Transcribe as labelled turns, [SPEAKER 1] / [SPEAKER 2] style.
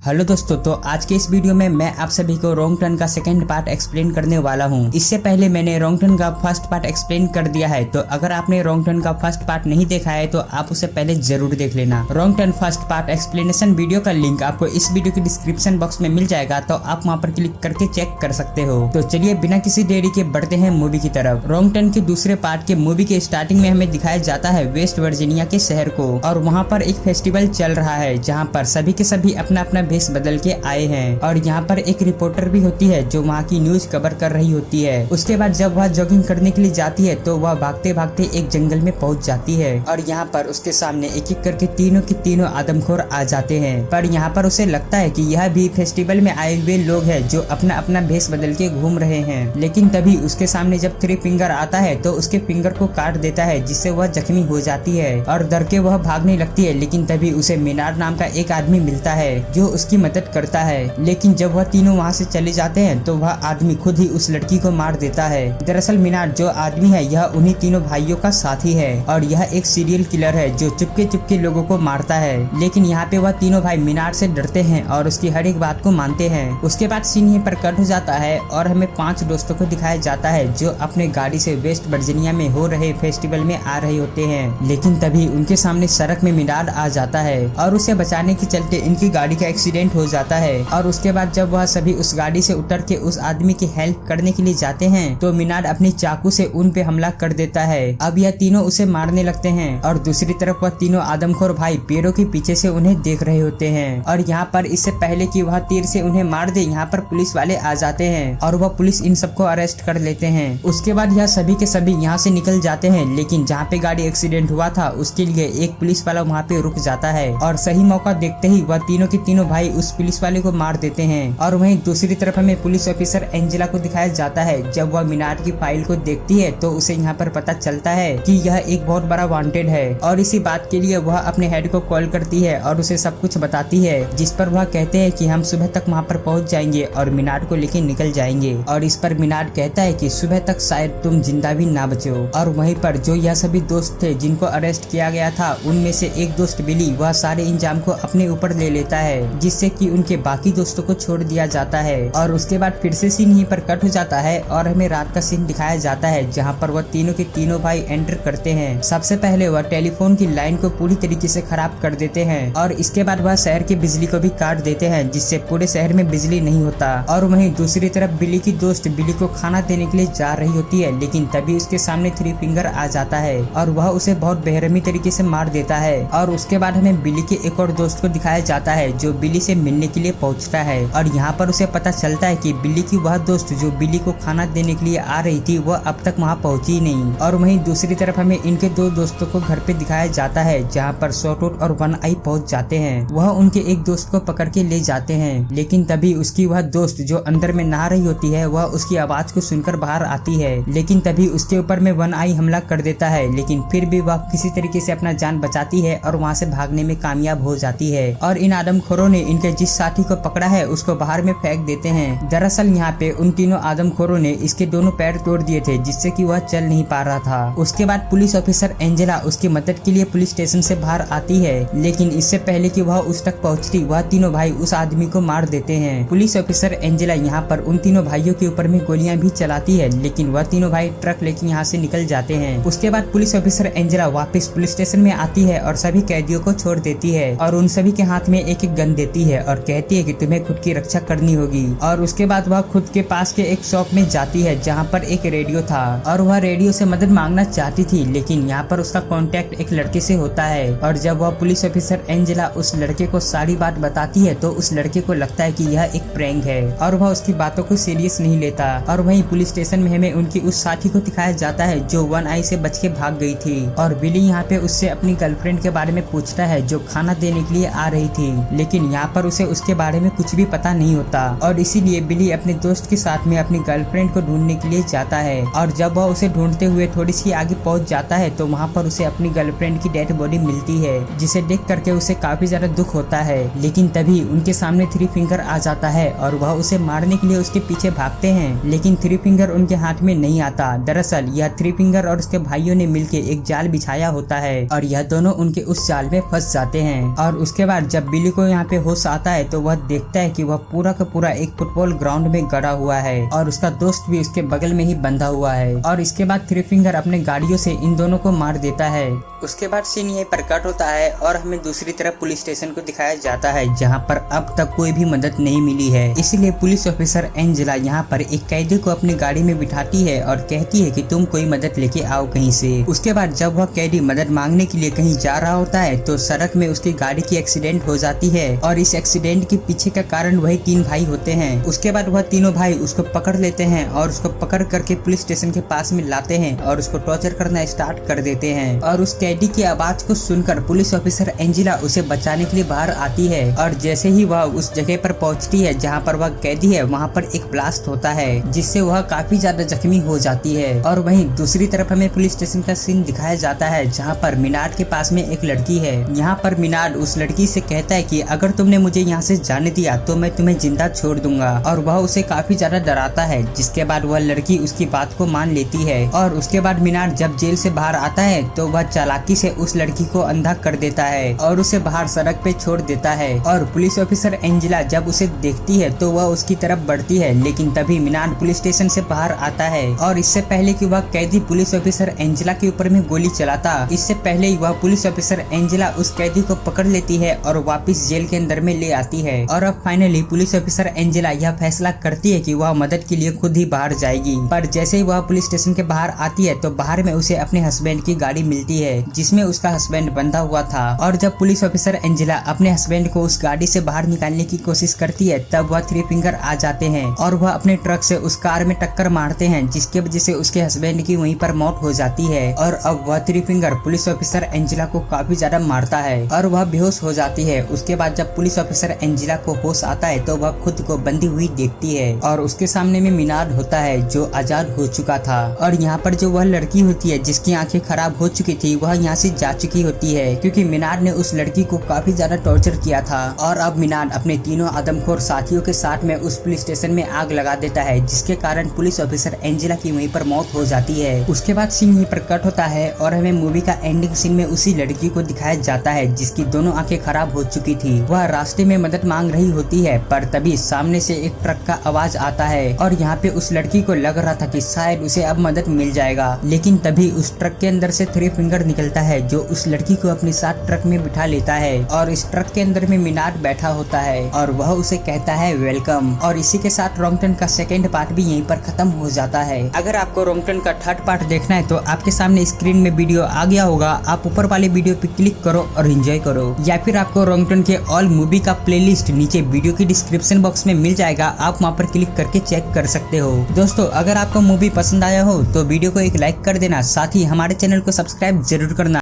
[SPEAKER 1] Hello दोस्तों, तो आज के इस वीडियो में मैं आप सभी को रॉन्ग टर्न का सेकंड पार्ट एक्सप्लेन करने वाला हूं। इससे पहले मैंने रॉन्ग टर्न का फर्स्ट पार्ट एक्सप्लेन कर दिया है, तो अगर आपने रॉन्ग टर्न का फर्स्ट पार्ट नहीं देखा है तो आप उसे पहले जरूर देख लेना। Wrong turn first part explanation video का लिंक आपको इस वीडियो के डिस्क्रिप्शन बॉक्स में मिल जाएगा, तो आप वहाँ पर क्लिक करके चेक कर सकते हो। तो चलिए बिना किसी देरी के बढ़ते हैं मूवी की तरफ। रॉन्ग टर्न के दूसरे पार्ट के मूवी के स्टार्टिंग में हमें दिखाया जाता है वेस्ट वर्जीनिया के शहर को, और वहाँ पर एक फेस्टिवल चल रहा है जहाँ पर सभी के सभी अपना अपना भेष बदल के आए हैं, और यहाँ पर एक रिपोर्टर भी होती है जो वहाँ की न्यूज कवर कर रही होती है। उसके बाद जब वह जॉगिंग करने के लिए जाती है तो वह भागते भागते एक जंगल में पहुँच जाती है, और यहाँ पर उसके सामने एक एक करके तीनों के तीनों आदमखोर आ जाते हैं। पर यहाँ पर उसे लगता है कि यह भी फेस्टिवल में आए हुए लोग हैं जो अपना अपना भेष बदल के घूम रहे हैं। लेकिन तभी उसके सामने जब थ्री फिंगर आता है तो उसके फिंगर को काट देता है, जिससे वह जख्मी हो जाती है और डर के वह भागने लगती है। लेकिन तभी उसे मीनार नाम का एक आदमी मिलता है जो उसकी मदद करता है। लेकिन जब वह तीनों वहाँ से चले जाते हैं तो वह आदमी खुद ही उस लड़की को मार देता है। दरअसल मीनार जो आदमी है यह उन्हीं तीनों भाइयों का साथी है, और यह एक सीरियल किलर है जो चुपके चुपके लोगों को मारता है। लेकिन यहाँ पे वह तीनों भाई मीनार से डरते हैं और उसकी हर एक बात को मानते हैं। उसके बाद सीन यहीं पर कट हो जाता है और हमें 5 दोस्तों को दिखाया जाता है जो अपने गाड़ी से वेस्ट वर्जीनिया में हो रहे फेस्टिवल में आ रहे होते हैं। लेकिन तभी उनके सामने सड़क में मीनार आ जाता है और उसे बचाने के चलते इनकी गाड़ी का एक्सीडेंट हो जाता है। और उसके बाद जब वह सभी उस गाड़ी से उतर के उस आदमी की हेल्प करने के लिए जाते हैं तो मीनार अपनी चाकू से उन पे हमला कर देता है। अब यह तीनों उसे मारने लगते हैं, और दूसरी तरफ वह तीनों आदमखोर भाई पेड़ों के पीछे से उन्हें देख रहे होते हैं। और यहाँ पर इससे पहले कि वह तीर से उन्हें मार दे, यहाँ पर पुलिस वाले आ जाते हैं और वह पुलिस इन सबको अरेस्ट कर लेते हैं। उसके बाद यह सभी के सभी यहाँ से निकल जाते हैं। लेकिन जहाँ पे गाड़ी एक्सीडेंट हुआ था उसके लिए एक पुलिस वाला वहाँ पे रुक जाता है, और सही मौका देखते ही वह तीनों के तीनों भाई उस पुलिस वाले को मार देते हैं। और वहीं दूसरी तरफ हमें पुलिस ऑफिसर एंजेला को दिखाया जाता है। जब वह मीनार की फाइल को देखती है तो उसे यहाँ पर पता चलता है कि यह एक बहुत बड़ा वांटेड है, और इसी बात के लिए वह अपने हेड को कॉल करती है और उसे सब कुछ बताती है। जिस पर वह कहते हैं कि हम सुबह तक वहाँ पर पहुँच जाएंगे और मीनार को लेके निकल जाएंगे। और इस पर मीनार कहता है कि सुबह तक शायद तुम जिंदा भी ना बचो। और वहीं पर जो यह सभी दोस्त थे जिनको अरेस्ट किया गया था, उनमें से एक दोस्त बिली वह सारे इंजाम को अपने ऊपर ले लेता है, जिससे कि उनके बाकी दोस्तों को छोड़ दिया जाता है। और उसके बाद फिर से सीन यहीं पर कट हो जाता है और हमें रात का सीन दिखाया जाता है जहां पर वह तीनों के तीनों भाई एंटर करते हैं। सबसे पहले वह टेलीफोन की लाइन को पूरी तरीके से खराब कर देते हैं, और इसके बाद वह शहर की बिजली को भी काट देते हैं, जिससे पूरे शहर में बिजली नहीं होता। और वहीं दूसरी तरफ बिली की दोस्त बिली को खाना देने के लिए जा रही होती है, लेकिन तभी उसके सामने थ्री फिंगर आ जाता है और वह उसे बहुत बेरहमी तरीके से मार देता है। और उसके बाद हमें बिली के एक और दोस्त को दिखाया जाता है जो बिली से मिलने के लिए पहुंचता है, और यहाँ पर उसे पता चलता है कि बिली की वह दोस्त जो बिली को खाना देने के लिए आ रही थी वह अब तक वहाँ पहुंची नहीं। और वहीं दूसरी तरफ हमें इनके 2 दोस्तों को घर पे दिखाया जाता है जहाँ पर शॉर्टवुड और वन आई पहुंच जाते हैं। वह उनके एक दोस्त को पकड़ के ले जाते हैं, लेकिन तभी उसकी वह दोस्त जो अंदर में नहा रही होती है वह उसकी आवाज को सुनकर बाहर आती है। लेकिन तभी उसके ऊपर में वन आई हमला कर देता है, लेकिन फिर भी वह किसी तरीके से अपना जान बचाती है और वहाँ से भागने में कामयाब हो जाती है। और इन आदमखोरों ने इनके जिस साथी को पकड़ा है उसको बाहर में फेंक देते हैं। दरअसल यहाँ पे उन तीनों आदमखोरों ने इसके दोनों पैर तोड़ दिए थे, जिससे कि वह चल नहीं पा रहा था। उसके बाद पुलिस ऑफिसर एंजेला उसकी मदद के लिए पुलिस स्टेशन से बाहर आती है, लेकिन इससे पहले कि वह उस तक पहुंचती वह तीनों भाई उस आदमी को मार देते हैं। पुलिस ऑफिसर एंजेला यहाँ पर उन तीनों भाइयों के ऊपर में गोलियां भी चलाती है, लेकिन वह तीनों भाई ट्रक लेके यहाँ से निकल जाते हैं। उसके बाद पुलिस ऑफिसर एंजेला वापस पुलिस स्टेशन में आती है और सभी कैदियों को छोड़ देती है, और उन सभी के हाथ में एक एक गन देती है और कहती है कि तुम्हें खुद की रक्षा करनी होगी। और उसके बाद वह खुद के पास के एक शॉप में जाती है जहाँ पर एक रेडियो था, और वह रेडियो से मदद मांगना चाहती थी, लेकिन यहाँ पर उसका कांटेक्ट एक लड़के से होता है। और जब वह पुलिस ऑफिसर एंजेला उस लड़के को सारी बात बताती है तो उस लड़के को लगता है कि यह एक प्रैंक है, और वह उसकी बातों को सीरियस नहीं लेता। और वहीं पुलिस स्टेशन में हमें उनकी उस साथी को दिखाया जाता है जो वन आई से बच के भाग गई थी, और बिली यहाँ पे उससे अपनी गर्लफ्रेंड के बारे में पूछता है जो खाना देने के लिए आ रही थी। लेकिन यहाँ पर उसे उसके बारे में कुछ भी पता नहीं होता, और इसीलिए बिली अपने दोस्त के साथ में अपनी गर्लफ्रेंड को ढूंढने के लिए जाता है। और जब वह उसे ढूंढते हुए थोड़ी सी आगे पहुंच जाता है तो वहाँ पर उसे अपनी गर्लफ्रेंड की डेड बॉडी मिलती है, जिसे देख करके उसे काफी ज्यादा दुख होता है। लेकिन तभी उनके सामने थ्री फिंगर आ जाता है और वह उसे मारने के लिए उसके पीछे भागते हैं, लेकिन थ्री फिंगर उनके हाथ में नहीं आता। दरअसल यह थ्री फिंगर और उसके भाइयों ने मिलकर एक जाल बिछाया होता है, और यह दोनों उनके उस जाल में फंस जाते हैं। और उसके बाद जब बिली को यहाँ पे होश होश आता है तो वह देखता है कि वह पूरा का पूरा एक फुटबॉल ग्राउंड में गड़ा हुआ है और उसका दोस्त भी उसके बगल में ही बंधा हुआ है। और इसके बाद थ्री फिंगर अपने गाड़ियों से इन दोनों को मार देता है। उसके बाद सीन यहीं पर कट होता है और हमें दूसरी तरफ पुलिस स्टेशन को दिखाया जाता है जहां पर अब तक कोई भी मदद नहीं मिली है। इसलिए पुलिस ऑफिसर एंजेला यहां पर एक कैदी को अपनी गाड़ी में बिठाती है और कहती है कि तुम कोई मदद लेके आओ कहीं से। उसके बाद जब वह कैदी मदद मांगने के लिए कहीं जा रहा होता है तो सड़क में उसकी गाड़ी की एक्सीडेंट हो जाती है और इस एक्सीडेंट के पीछे का कारण वही 3 भाई होते हैं। उसके बाद वह तीनों भाई उसको पकड़ लेते हैं और उसको पकड़ करके पुलिस स्टेशन के पास में लाते हैं और उसको टॉर्चर करना स्टार्ट कर देते हैं। और उस कैदी की आवाज को सुनकर पुलिस ऑफिसर एंजेला उसे बचाने के लिए बाहर आती है और जैसे ही वह उस जगह पर पहुंचती है जहां पर वह कैदी है वहां पर एक ब्लास्ट होता है जिससे वह काफी ज्यादा जख्मी हो जाती है। और वहीं दूसरी तरफ हमें पुलिस स्टेशन का सीन दिखाया जाता है जहां पर मीनाड के पास में एक लड़की है। यहाँ पर मीनाड उस लड़की से कहता है कि अगर तुमने मुझे यहाँ से जाने दिया तो मैं तुम्हें जिंदा छोड़ दूंगा और वह उसे काफी ज्यादा डराता है। जिसके बाद वह लड़की उसकी बात को मान लेती है और उसके बाद मीनाड जब जेल से बाहर आता है तो वह चालाकी से उस लड़की को अंधा कर देता है और उसे बाहर सड़क पे छोड़ देता है। और पुलिस ऑफिसर एंजेला जब उसे देखती है तो वह उसकी तरफ बढ़ती है लेकिन तभी मीनाड पुलिस स्टेशन से बाहर आता है और इससे पहले कि वह कैदी पुलिस ऑफिसर एंजेला के ऊपर में गोली चलाता इससे पहले ही वह पुलिस ऑफिसर एंजेला उस कैदी को पकड़ लेती है और वापस जेल के अंदर में ले आती है। और अब फाइनली पुलिस ऑफिसर एंजेला यह फैसला करती है कि वह मदद के लिए खुद ही बाहर जाएगी। पर जैसे ही वह पुलिस स्टेशन के बाहर आती है तो बाहर में उसे अपने हस्बैंड की गाड़ी मिलती है जिसमें उसका हस्बैंड बंधा हुआ था। और जब पुलिस ऑफिसर एंजेला अपने हस्बैंड को उस गाड़ी से बाहर निकालने की कोशिश करती है तब वह थ्री फिंगर आ जाते हैं और वह अपने ट्रक से उस कार में टक्कर मारते हैं जिसके वजह से उसके हस्बैंड की वहीं पर मौत हो जाती है। और अब वह three finger police officer Angela को काफी ज्यादा मारता है और वह बेहोश हो जाती है। उसके बाद जब पुलिस ऑफिसर एंजेला को होश आता है तो वह खुद को बंधी हुई देखती है और उसके सामने में मीनाड होता है जो आजाद हो चुका था। और यहाँ पर जो वह लड़की होती है जिसकी आंखें खराब हो चुकी थी वह यहाँ से जा चुकी होती है क्योंकि मीनाड ने उस लड़की को काफी ज्यादा टॉर्चर किया था। और अब मीनाड अपने तीनों आदमखोर साथियों के साथ में उस पुलिस स्टेशन में आग लगा देता है जिसके कारण पुलिस ऑफिसर एंजेला की वहीं पर मौत हो जाती है। उसके बाद सीन यहीं पर कट होता है और हमें मूवी का एंडिंग सीन में उसी लड़की को दिखाया जाता है जिसकी दोनों आंखें खराब हो चुकी थी। वह रास्ते में मदद मांग रही होती है पर तभी सामने से एक ट्रक का आवाज आता है और यहाँ पे उस लड़की को लग रहा था कि शायद उसे अब मदद मिल जाएगा लेकिन तभी उस ट्रक के अंदर से थ्री फिंगर निकलता है जो उस लड़की को अपने साथ ट्रक में बिठा लेता है और इस ट्रक के अंदर में मीनाड बैठा होता है और वह उसे कहता है वेलकम। और इसी के साथ रॉन्ग टर्न का सेकंड पार्ट भी यहीं पर खत्म हो जाता है। अगर आपको रॉन्ग टर्न का थर्ड पार्ट देखना है तो आपके सामने स्क्रीन में वीडियो आ गया होगा, आप ऊपर वाले वीडियो पे क्लिक करो और एंजॉय करो। या फिर आपको रॉन्ग टर्न के ऑल मूवी का प्लेलिस्ट नीचे वीडियो की डिस्क्रिप्शन बॉक्स में मिल जाएगा, आप वहाँ पर क्लिक करके चेक कर सकते हो। दोस्तों अगर आपको मूवी पसंद आया हो तो वीडियो को एक लाइक कर देना, साथ ही हमारे चैनल को सब्सक्राइब जरूर करना।